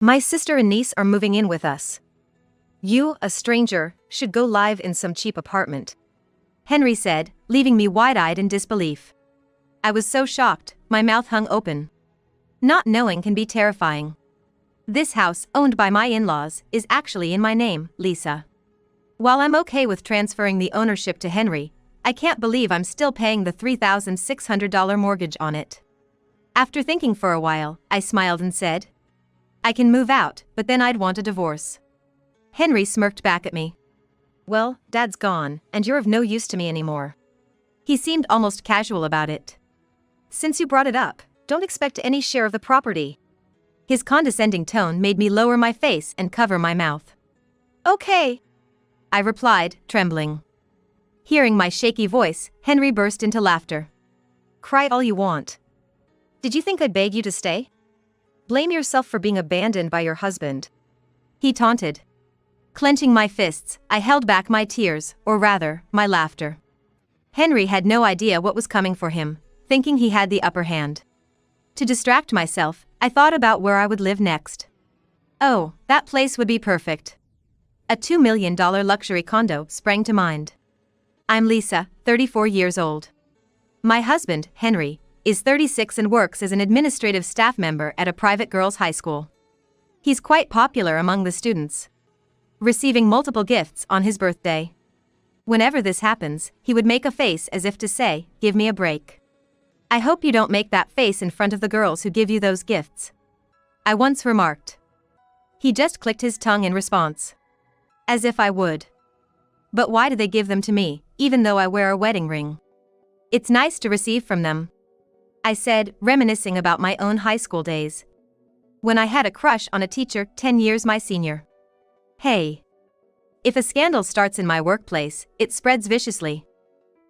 My sister and niece are moving in with us. You, a stranger, should go live in some cheap apartment," Henry said, leaving me wide-eyed in disbelief. I was so shocked, my mouth hung open. Not knowing can be terrifying. This house, owned by my in-laws, is actually in my name, Lisa. While I'm okay with transferring the ownership to Henry, I can't believe I'm still paying the $3,600 mortgage on it. After thinking for a while, I smiled and said, "I can move out, but then I'd want a divorce." Henry smirked back at me. "Well, Dad's gone, and you're of no use to me anymore." He seemed almost casual about it. "Since you brought it up, don't expect any share of the property." His condescending tone made me lower my face and cover my mouth. "Okay," I replied, trembling. Hearing my shaky voice, Henry burst into laughter. "Cry all you want. Did you think I'd beg you to stay? Blame yourself for being abandoned by your husband," he taunted. Clenching my fists, I held back my tears, or rather, my laughter. Henry had no idea what was coming for him, thinking he had the upper hand. To distract myself, I thought about where I would live next. Oh, that place would be perfect. A $2 million luxury condo sprang to mind. I'm Lisa, 34 years old. My husband, Henry, is 36 and works as an administrative staff member at a private girls' high school. He's quite popular among the students, receiving multiple gifts on his birthday. Whenever this happens, he would make a face as if to say, "Give me a break." "I hope you don't make that face in front of the girls who give you those gifts," I once remarked. He just clicked his tongue in response. As if I would. But why do they give them to me, even though I wear a wedding ring? "It's nice to receive from them," I said, reminiscing about my own high school days, when I had a crush on a teacher 10 years my senior. "Hey. If a scandal starts in my workplace, it spreads viciously,"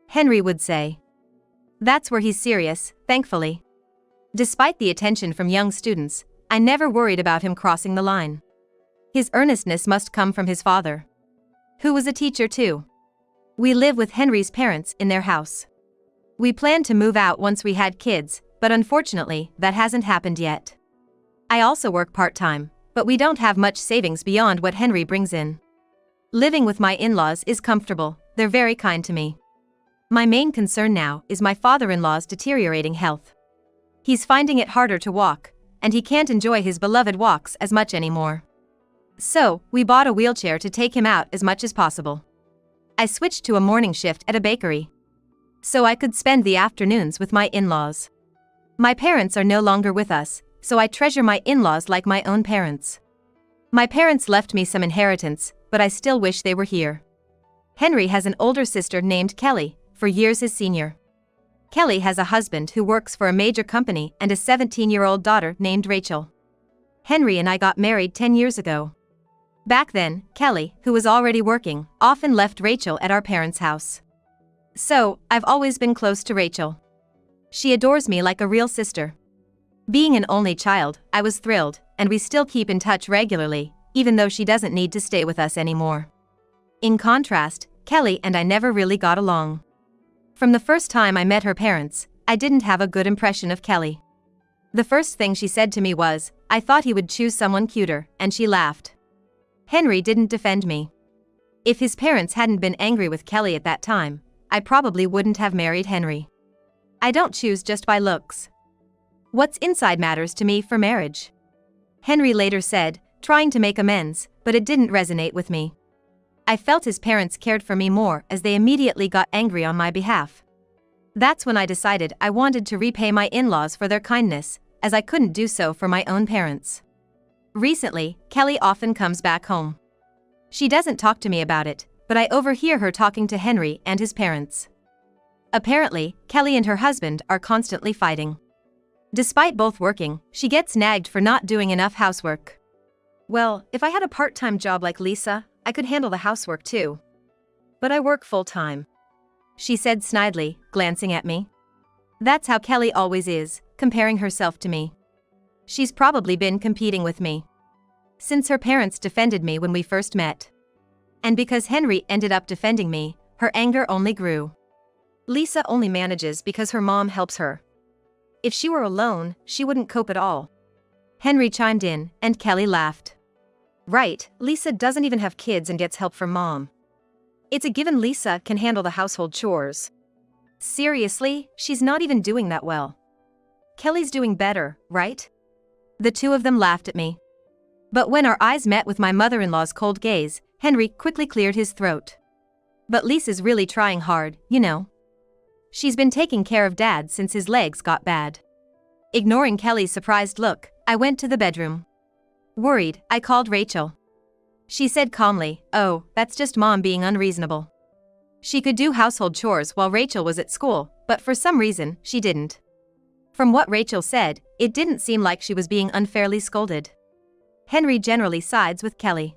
Henry would say. That's where he's serious, thankfully. Despite the attention from young students, I never worried about him crossing the line. His earnestness must come from his father, who was a teacher too. We live with Henry's parents in their house. We planned to move out once we had kids, but unfortunately, that hasn't happened yet. I also work part-time, but we don't have much savings beyond what Henry brings in. Living with my in-laws is comfortable, they're very kind to me. My main concern now is my father-in-law's deteriorating health. He's finding it harder to walk, and he can't enjoy his beloved walks as much anymore. So, we bought a wheelchair to take him out as much as possible. I switched to a morning shift at a bakery, so I could spend the afternoons with my in-laws. My parents are no longer with us, so I treasure my in-laws like my own parents. My parents left me some inheritance, but I still wish they were here. Henry has an older sister named Kelly, for years his senior. Kelly has a husband who works for a major company and a 17-year-old daughter named Rachel. Henry and I got married 10 years ago. Back then, Kelly, who was already working, often left Rachel at our parents' house. So, I've always been close to Rachel. She adores me like a real sister. Being an only child, I was thrilled, and we still keep in touch regularly, even though she doesn't need to stay with us anymore. In contrast, Kelly and I never really got along. From the first time I met her parents, I didn't have a good impression of Kelly. The first thing she said to me was, "I thought he would choose someone cuter," and she laughed. Henry didn't defend me. If his parents hadn't been angry with Kelly at that time, I probably wouldn't have married Henry. I don't choose just by looks. What's inside matters to me for marriage," Henry later said, trying to make amends, but it didn't resonate with me. I felt his parents cared for me more as they immediately got angry on my behalf. That's when I decided I wanted to repay my in-laws for their kindness, as I couldn't do so for my own parents. Recently, Kelly often comes back home. She doesn't talk to me about it, but I overhear her talking to Henry and his parents. Apparently, Kelly and her husband are constantly fighting. Despite both working, she gets nagged for not doing enough housework. "Well, if I had a part-time job like Lisa, I could handle the housework too. But I work full-time," she said snidely, glancing at me. That's how Kelly always is, comparing herself to me. She's probably been competing with me since her parents defended me when we first met. And because Henry ended up defending me, her anger only grew. Lisa only manages because her mom helps her. If she were alone, she wouldn't cope at all. Henry chimed in, and Kelly laughed. Right, Lisa doesn't even have kids and gets help from mom. It's a given Lisa can handle the household chores. Seriously, she's not even doing that well. Kelly's doing better, right? The two of them laughed at me. But when our eyes met with my mother-in-law's cold gaze, Henry quickly cleared his throat. But Lisa's really trying hard, you know. She's been taking care of Dad since his legs got bad. Ignoring Kelly's surprised look, I went to the bedroom. Worried, I called Rachel. She said calmly, "Oh, that's just Mom being unreasonable." She could do household chores while Rachel was at school, but for some reason, she didn't. From what Rachel said, it didn't seem like she was being unfairly scolded. Henry generally sides with Kelly.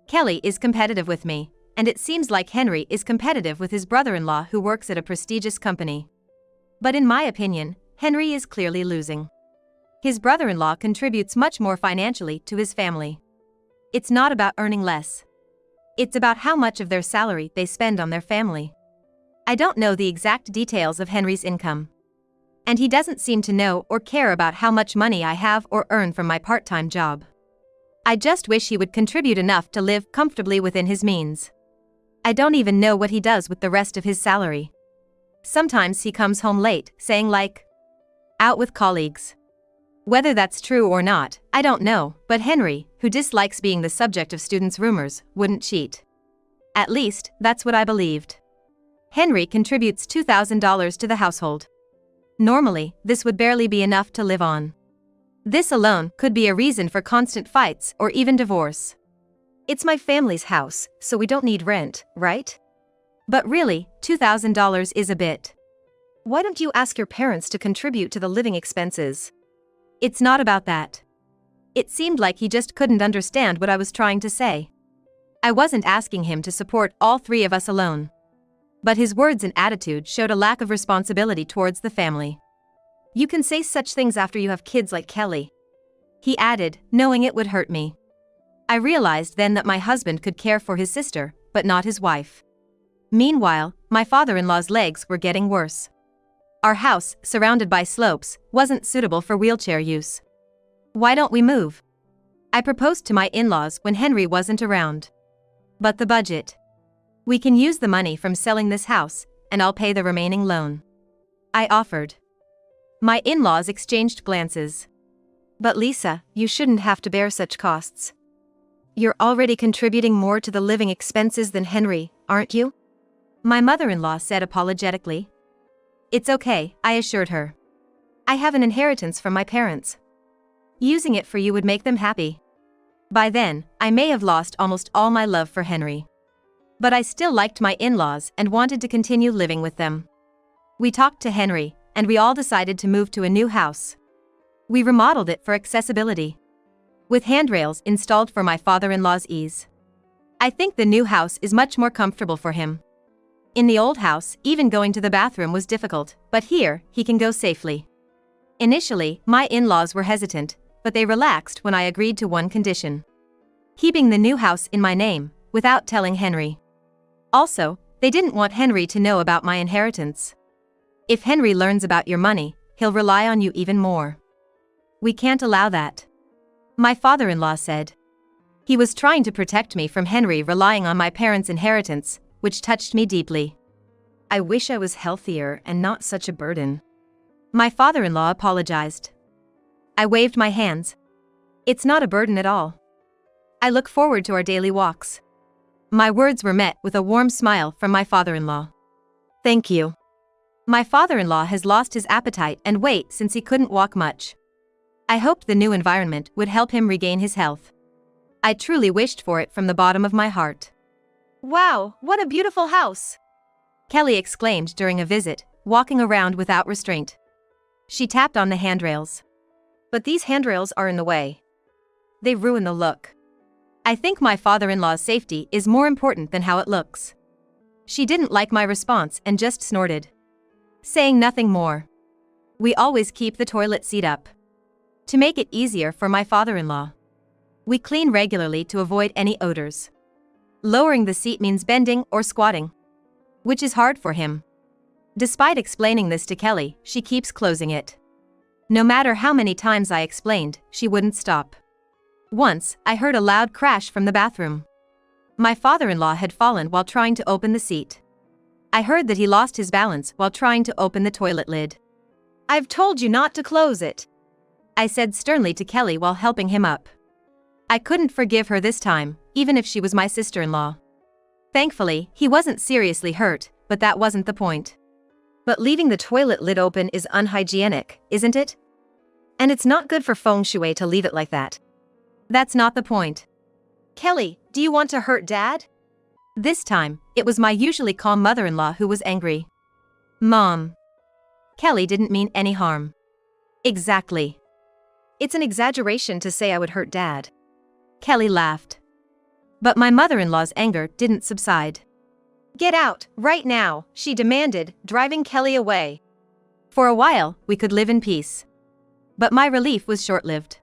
Kelly is competitive with me, and it seems like Henry is competitive with his brother-in-law who works at a prestigious company. But in my opinion, Henry is clearly losing. His brother-in-law contributes much more financially to his family. It's not about earning less. It's about how much of their salary they spend on their family. I don't know the exact details of Henry's income. And he doesn't seem to know or care about how much money I have or earn from my part-time job. I just wish he would contribute enough to live comfortably within his means. I don't even know what he does with the rest of his salary. Sometimes he comes home late, saying like, out with colleagues. Whether that's true or not, I don't know, but Henry, who dislikes being the subject of students' rumors, wouldn't cheat. At least, that's what I believed. Henry contributes $2,000 to the household. Normally, this would barely be enough to live on. This alone could be a reason for constant fights or even divorce. It's my family's house, so we don't need rent, right? But really, $2,000 is a bit. Why don't you ask your parents to contribute to the living expenses? It's not about that. It seemed like he just couldn't understand what I was trying to say. I wasn't asking him to support all three of us alone. But his words and attitude showed a lack of responsibility towards the family. You can say such things after you have kids like Kelly. He added, knowing it would hurt me. I realized then that my husband could care for his sister, but not his wife. Meanwhile, my father-in-law's legs were getting worse. Our house, surrounded by slopes, wasn't suitable for wheelchair use. Why don't we move? I proposed to my in-laws when Henry wasn't around. But the budget. We can use the money from selling this house, and I'll pay the remaining loan. I offered. My in-laws exchanged glances. But Lisa, you shouldn't have to bear such costs. You're already contributing more to the living expenses than Henry, aren't you? My mother-in-law said apologetically. It's okay, I assured her. I have an inheritance from my parents. Using it for you would make them happy. By then, I may have lost almost all my love for Henry. But I still liked my in-laws and wanted to continue living with them. We talked to Henry, and we all decided to move to a new house. We remodeled it for accessibility, with handrails installed for my father-in-law's ease. I think the new house is much more comfortable for him. In the old house, even going to the bathroom was difficult, but here, he can go safely. Initially, my in-laws were hesitant, but they relaxed when I agreed to one condition: keeping the new house in my name, without telling Henry. Also, they didn't want Henry to know about my inheritance. If Henry learns about your money, he'll rely on you even more. We can't allow that. My father-in-law said. He was trying to protect me from Henry relying on my parents' inheritance, which touched me deeply. I wish I was healthier and not such a burden. My father-in-law apologized. I waved my hands. It's not a burden at all. I look forward to our daily walks. My words were met with a warm smile from my father-in-law. Thank you. My father-in-law has lost his appetite and weight since he couldn't walk much. I hoped the new environment would help him regain his health. I truly wished for it from the bottom of my heart. Wow, what a beautiful house! Kelly exclaimed during a visit, walking around without restraint. She tapped on the handrails. But these handrails are in the way. They ruin the look. I think my father-in-law's safety is more important than how it looks. She didn't like my response and just snorted, saying nothing more. We always keep the toilet seat up to make it easier for my father-in-law. We clean regularly to avoid any odors. Lowering the seat means bending or squatting, which is hard for him. Despite explaining this to Kelly, she keeps closing it. No matter how many times I explained, she wouldn't stop. Once, I heard a loud crash from the bathroom. My father-in-law had fallen while trying to open the seat. I heard that he lost his balance while trying to open the toilet lid. "I've told you not to close it," I said sternly to Kelly while helping him up. I couldn't forgive her this time, even if she was my sister-in-law. Thankfully, he wasn't seriously hurt, but that wasn't the point. But leaving the toilet lid open is unhygienic, isn't it? And it's not good for feng shui to leave it like that. That's not the point. "Kelly, do you want to hurt Dad?" This time, it was my usually calm mother-in-law who was angry. "Mom. Kelly didn't mean any harm." "Exactly. It's an exaggeration to say I would hurt Dad." Kelly laughed. But my mother-in-law's anger didn't subside. "Get out, right now," she demanded, driving Kelly away. For a while, we could live in peace. But my relief was short-lived.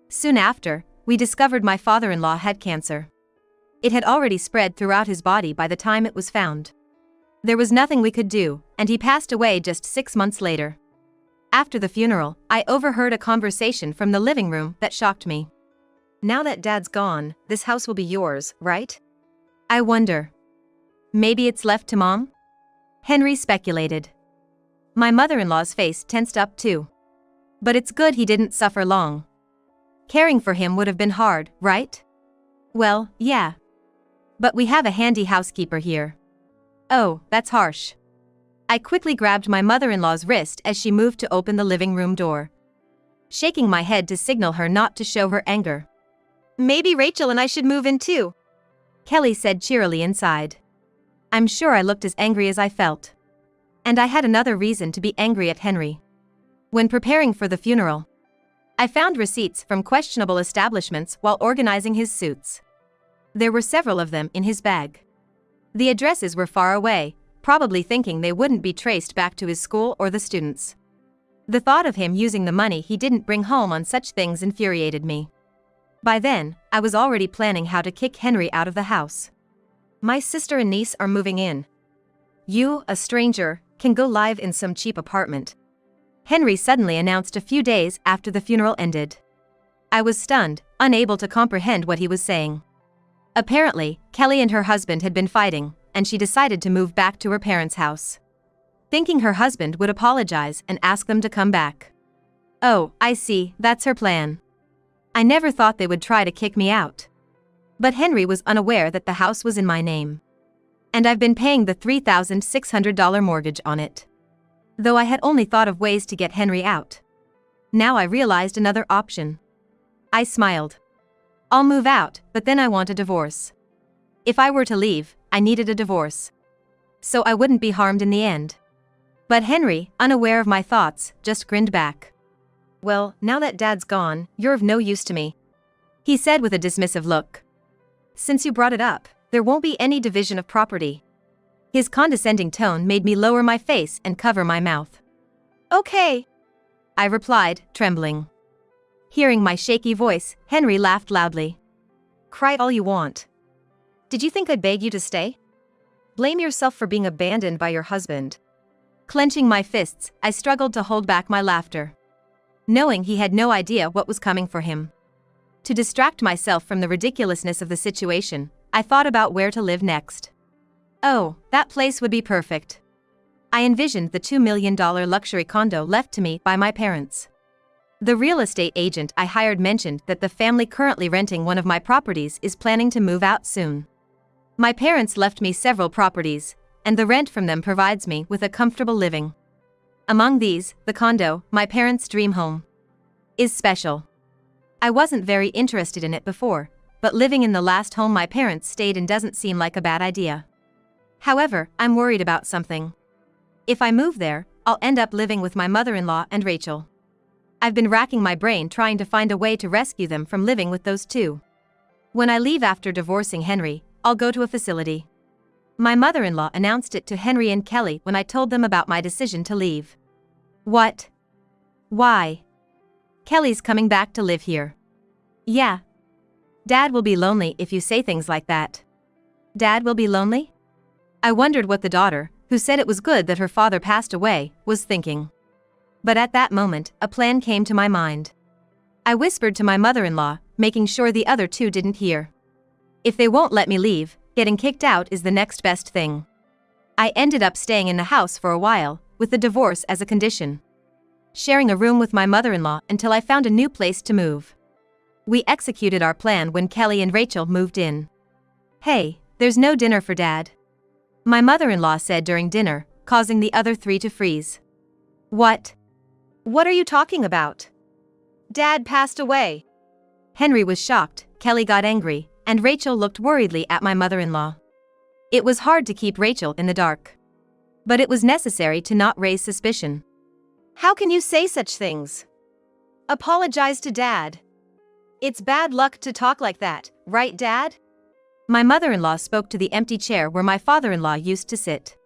Soon after, we discovered my father-in-law had cancer. It had already spread throughout his body by the time it was found. There was nothing we could do, and he passed away just 6 months later. After the funeral, I overheard a conversation from the living room that shocked me. "Now that Dad's gone, this house will be yours, right?" "I wonder. Maybe it's left to Mom?" Henry speculated. My mother-in-law's face tensed up too. "But it's good he didn't suffer long. Caring for him would have been hard, right?" "Well, yeah. But we have a handy housekeeper here." "Oh, that's harsh." I quickly grabbed my mother-in-law's wrist as she moved to open the living room door, shaking my head to signal her not to show her anger. "Maybe Rachel and I should move in too," Kelly said cheerily inside. I'm sure I looked as angry as I felt. And I had another reason to be angry at Henry. When preparing for the funeral, I found receipts from questionable establishments while organizing his suits. There were several of them in his bag. The addresses were far away, probably thinking they wouldn't be traced back to his school or the students. The thought of him using the money he didn't bring home on such things infuriated me. By then, I was already planning how to kick Henry out of the house. "My sister and niece are moving in. You, a stranger, can go live in some cheap apartment," Henry suddenly announced a few days after the funeral ended. I was stunned, unable to comprehend what he was saying. Apparently, Kelly and her husband had been fighting, and she decided to move back to her parents' house, thinking her husband would apologize and ask them to come back. "Oh, I see, that's her plan." I never thought they would try to kick me out. But Henry was unaware that the house was in my name. And I've been paying the $3,600 mortgage on it. Though I had only thought of ways to get Henry out. Now I realized another option. I smiled. "I'll move out, but then I want a divorce." If I were to leave, I needed a divorce. So I wouldn't be harmed in the end. But Henry, unaware of my thoughts, just grinned back. "Well, now that Dad's gone, you're of no use to me," he said with a dismissive look. "Since you brought it up, there won't be any division of property." His condescending tone made me lower my face and cover my mouth. "Okay," I replied, trembling. Hearing my shaky voice, Henry laughed loudly. "Cry all you want. Did you think I'd beg you to stay? Blame yourself for being abandoned by your husband." Clenching my fists, I struggled to hold back my laughter, knowing he had no idea what was coming for him. To distract myself from the ridiculousness of the situation, I thought about where to live next. Oh, that place would be perfect. I envisioned the $2 million luxury condo left to me by my parents. The real estate agent I hired mentioned that the family currently renting one of my properties is planning to move out soon. My parents left me several properties, and the rent from them provides me with a comfortable living. Among these, the condo, my parents' dream home, is special. I wasn't very interested in it before, but living in the last home my parents stayed in doesn't seem like a bad idea. However, I'm worried about something. If I move there, I'll end up living with my mother-in-law and Rachel. I've been racking my brain trying to find a way to rescue them from living with those two. When I leave after divorcing Henry, I'll go to a facility. My mother-in-law announced it to Henry and Kelly when I told them about my decision to leave. "What? Why?" "Kelly's coming back to live here." "Yeah. Dad will be lonely if you say things like that." "Dad will be lonely?" I wondered what the daughter, who said it was good that her father passed away, was thinking. But at that moment, a plan came to my mind. I whispered to my mother-in-law, making sure the other two didn't hear. If they won't let me leave, getting kicked out is the next best thing. I ended up staying in the house for a while, with the divorce as a condition. Sharing a room with my mother-in-law until I found a new place to move. We executed our plan when Kelly and Rachel moved in. "Hey, there's no dinner for Dad," my mother-in-law said during dinner, causing the other three to freeze. "What? What are you talking about? Dad passed away." Henry was shocked, Kelly got angry, and Rachel looked worriedly at my mother-in-law. It was hard to keep Rachel in the dark. But it was necessary to not raise suspicion. "How can you say such things? Apologize to Dad. It's bad luck to talk like that, right, Dad?" My mother-in-law spoke to the empty chair where my father-in-law used to sit.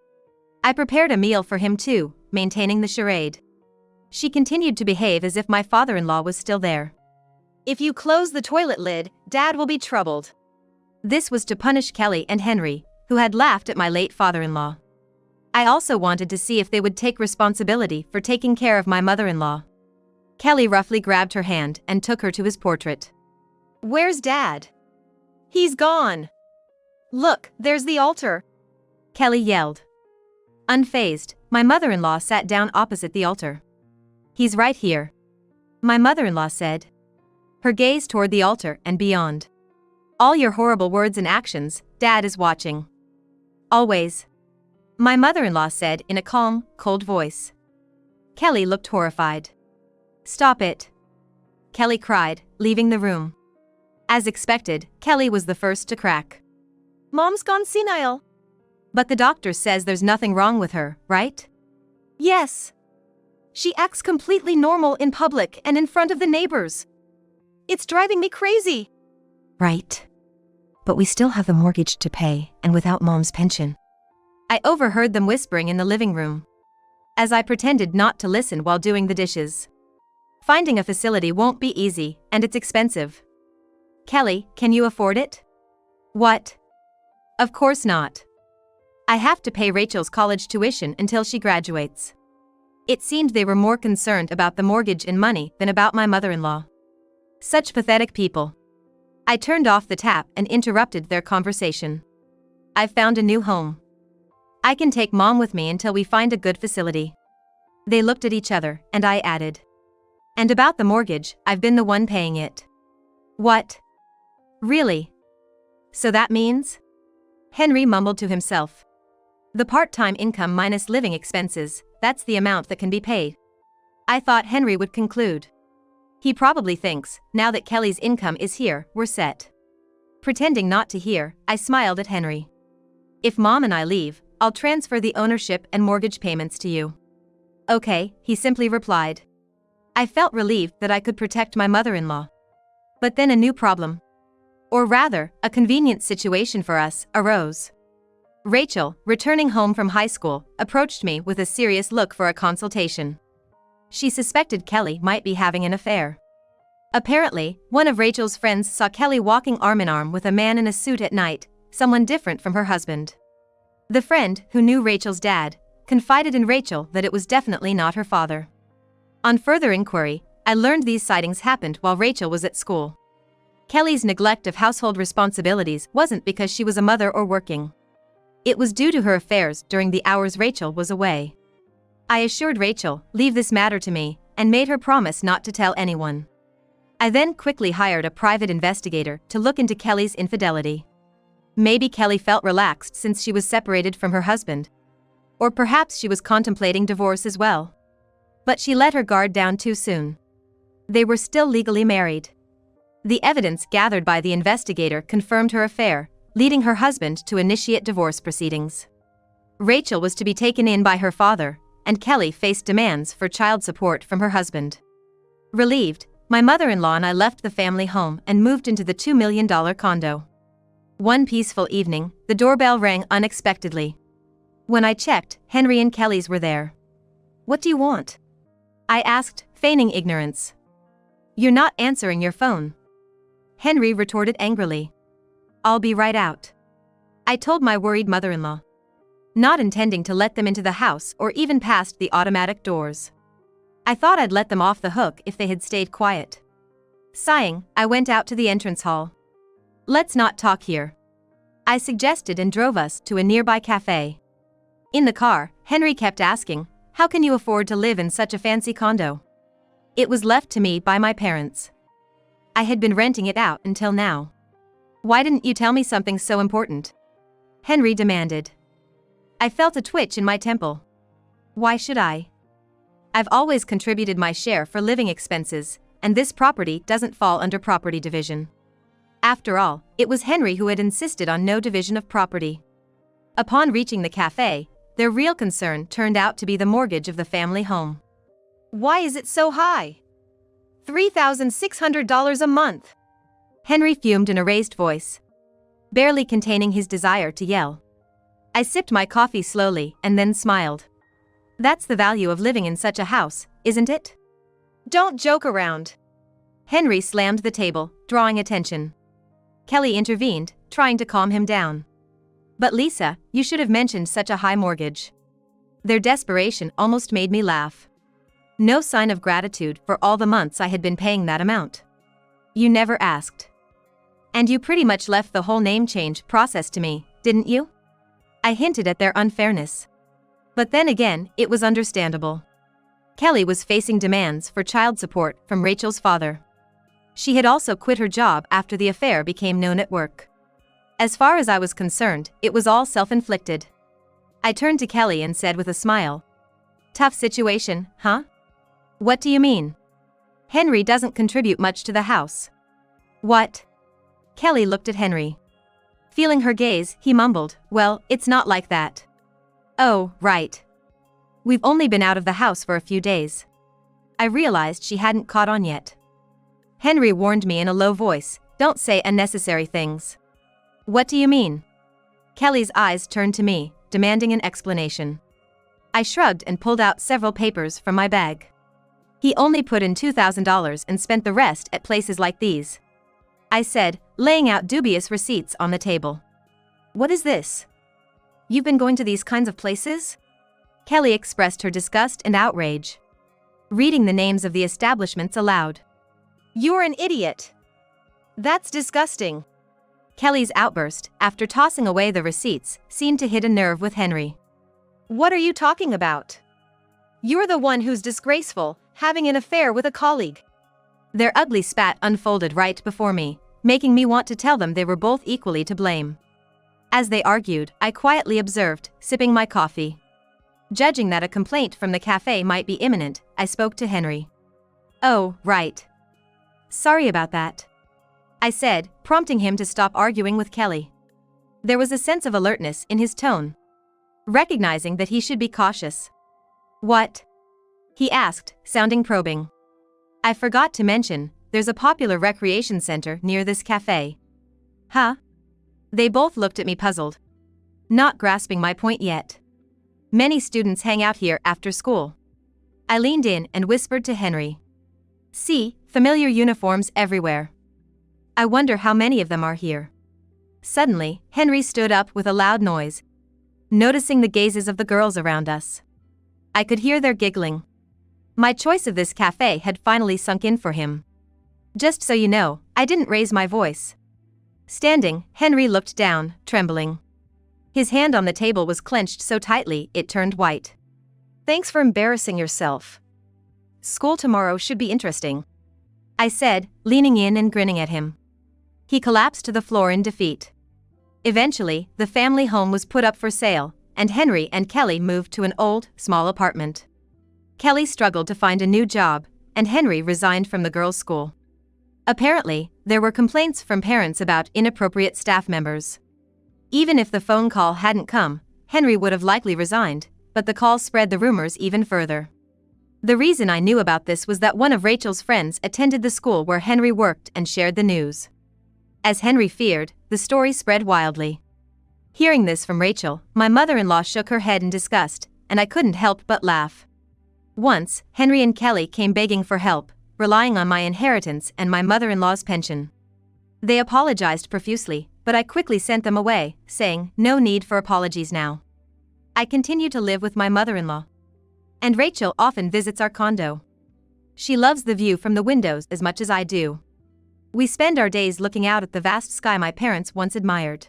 I prepared a meal for him too, maintaining the charade. She continued to behave as if my father-in-law was still there. "If you close the toilet lid, Dad will be troubled." This was to punish Kelly and Henry, who had laughed at my late father-in-law. I also wanted to see if they would take responsibility for taking care of my mother-in-law. Kelly roughly grabbed her hand and took her to his portrait. "Where's Dad? He's gone. Look, there's the altar," Kelly yelled. Unfazed, my mother-in-law sat down opposite the altar. "He's right here," my mother-in-law said. Her gaze toward the altar and beyond. "All your horrible words and actions, Dad is watching. Always," my mother-in-law said in a calm, cold voice. Kelly looked horrified. "Stop it," Kelly cried, leaving the room. As expected, Kelly was the first to crack. "Mom's gone senile." "But the doctor says there's nothing wrong with her, right?" "Yes. She acts completely normal in public and in front of the neighbors. It's driving me crazy." "Right. But we still have the mortgage to pay, and without Mom's pension." I overheard them whispering in the living room, as I pretended not to listen while doing the dishes. Finding a facility won't be easy, and it's expensive. "Kelly, can you afford it?" "What? Of course not. I have to pay Rachel's college tuition until she graduates." It seemed they were more concerned about the mortgage and money than about my mother-in-law. Such pathetic people. I turned off the tap and interrupted their conversation. "I've found a new home. I can take Mom with me until we find a good facility." They looked at each other, and I added, "And about the mortgage, I've been the one paying it." "What? Really? So that means?" Henry mumbled to himself. "The part-time income minus living expenses, that's the amount that can be paid." I thought Henry would conclude. He probably thinks, now that Kelly's income is here, we're set. Pretending not to hear, I smiled at Henry. "If Mom and I leave, I'll transfer the ownership and mortgage payments to you." "Okay," he simply replied. I felt relieved that I could protect my mother-in-law. But then a new problem, or rather, a convenient situation for us, arose. Rachel, returning home from high school, approached me with a serious look for a consultation. She suspected Kelly might be having an affair. Apparently, one of Rachel's friends saw Kelly walking arm in arm with a man in a suit at night, someone different from her husband. The friend, who knew Rachel's dad, confided in Rachel that it was definitely not her father. On further inquiry, I learned these sightings happened while Rachel was at school. Kelly's neglect of household responsibilities wasn't because she was a mother or working. It was due to her affairs during the hours Rachel was away. I assured Rachel, "Leave this matter to me," and made her promise not to tell anyone. I then quickly hired a private investigator to look into Kelly's infidelity. Maybe Kelly felt relaxed since she was separated from her husband. Or perhaps she was contemplating divorce as well. But she let her guard down too soon. They were still legally married. The evidence gathered by the investigator confirmed her affair, leading her husband to initiate divorce proceedings. Rachel was to be taken in by her father, and Kelly faced demands for child support from her husband. Relieved, my mother-in-law and I left the family home and moved into the $2 million condo. One peaceful evening, the doorbell rang unexpectedly. When I checked, Henry and Kelly's were there. "What do you want?" I asked, feigning ignorance. "You're not answering your phone," Henry retorted angrily. "I'll be right out," I told my worried mother-in-law, not intending to let them into the house or even past the automatic doors. I thought I'd let them off the hook if they had stayed quiet. Sighing, I went out to the entrance hall. Let's not talk here, I suggested and drove us to a nearby cafe. In the car, Henry kept asking, "How can you afford to live in such a fancy condo?" It was left to me by my parents. I had been renting it out until now. "Why didn't you tell me something so important?" Henry demanded. I felt a twitch in my temple. Why should I? I've always contributed my share for living expenses, and this property doesn't fall under property division. After all, it was Henry who had insisted on no division of property. Upon reaching the cafe, their real concern turned out to be the mortgage of the family home. "Why is it so high? $3,600 a month." Henry fumed in a raised voice, barely containing his desire to yell. I sipped my coffee slowly and then smiled. That's the value of living in such a house, isn't it? Don't joke around. Henry slammed the table, drawing attention. Kelly intervened, trying to calm him down. But Lisa, you should have mentioned such a high mortgage. Their desperation almost made me laugh. No sign of gratitude for all the months I had been paying that amount. You never asked. And you pretty much left the whole name change process to me, didn't you? I hinted at their unfairness. But then again, it was understandable. Kelly was facing demands for child support from Rachel's father. She had also quit her job after the affair became known at work. As far as I was concerned, it was all self-inflicted. I turned to Kelly and said with a smile, "Tough situation, huh?" "What do you mean?" "Henry doesn't contribute much to the house." "What?" Kelly looked at Henry. Feeling her gaze, he mumbled, "Well, it's not like that." "Oh, right. We've only been out of the house for a few days." I realized she hadn't caught on yet. Henry warned me in a low voice, "Don't say unnecessary things." "What do you mean?" Kelly's eyes turned to me, demanding an explanation. I shrugged and pulled out several papers from my bag. "He only put in $2,000 and spent the rest at places like these," I said, laying out dubious receipts on the table. "What is this? You've been going to these kinds of places?" Kelly expressed her disgust and outrage, reading the names of the establishments aloud. "You're an idiot. That's disgusting." Kelly's outburst, after tossing away the receipts, seemed to hit a nerve with Henry. "What are you talking about? You're the one who's disgraceful, having an affair with a colleague." Their ugly spat unfolded right before me, making me want to tell them they were both equally to blame. As they argued, I quietly observed, sipping my coffee. Judging that a complaint from the cafe might be imminent, I spoke to Henry. "Oh, right. Sorry about that," I said, prompting him to stop arguing with Kelly. There was a sense of alertness in his tone, recognizing that he should be cautious. "What?" he asked, sounding probing. "I forgot to mention, there's a popular recreation center near this cafe." "Huh?" They both looked at me puzzled, not grasping my point yet. "Many students hang out here after school." I leaned in and whispered to Henry. "See, familiar uniforms everywhere. I wonder how many of them are here." Suddenly, Henry stood up with a loud noise, noticing the gazes of the girls around us. I could hear their giggling. My choice of this cafe had finally sunk in for him. "Just so you know, I didn't raise my voice." Standing, Henry looked down, trembling. His hand on the table was clenched so tightly it turned white. "Thanks for embarrassing yourself. School tomorrow should be interesting," I said, leaning in and grinning at him. He collapsed to the floor in defeat. Eventually, the family home was put up for sale, and Henry and Kelly moved to an old, small apartment. Kelly struggled to find a new job, and Henry resigned from the girls' school. Apparently, there were complaints from parents about inappropriate staff members. Even if the phone call hadn't come, Henry would have likely resigned, but the call spread the rumors even further. The reason I knew about this was that one of Rachel's friends attended the school where Henry worked and shared the news. As Henry feared, the story spread wildly. Hearing this from Rachel, my mother-in-law shook her head in disgust, and I couldn't help but laugh. Once, Henry and Kelly came begging for help, relying on my inheritance and my mother-in-law's pension. They apologized profusely, but I quickly sent them away, saying, "No need for apologies now." I continue to live with my mother-in-law, and Rachel often visits our condo. She loves the view from the windows as much as I do. We spend our days looking out at the vast sky my parents once admired.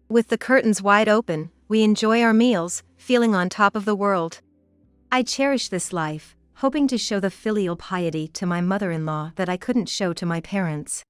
With the curtains wide open, we enjoy our meals, feeling on top of the world. I cherish this life, hoping to show the filial piety to my mother-in-law that I couldn't show to my parents.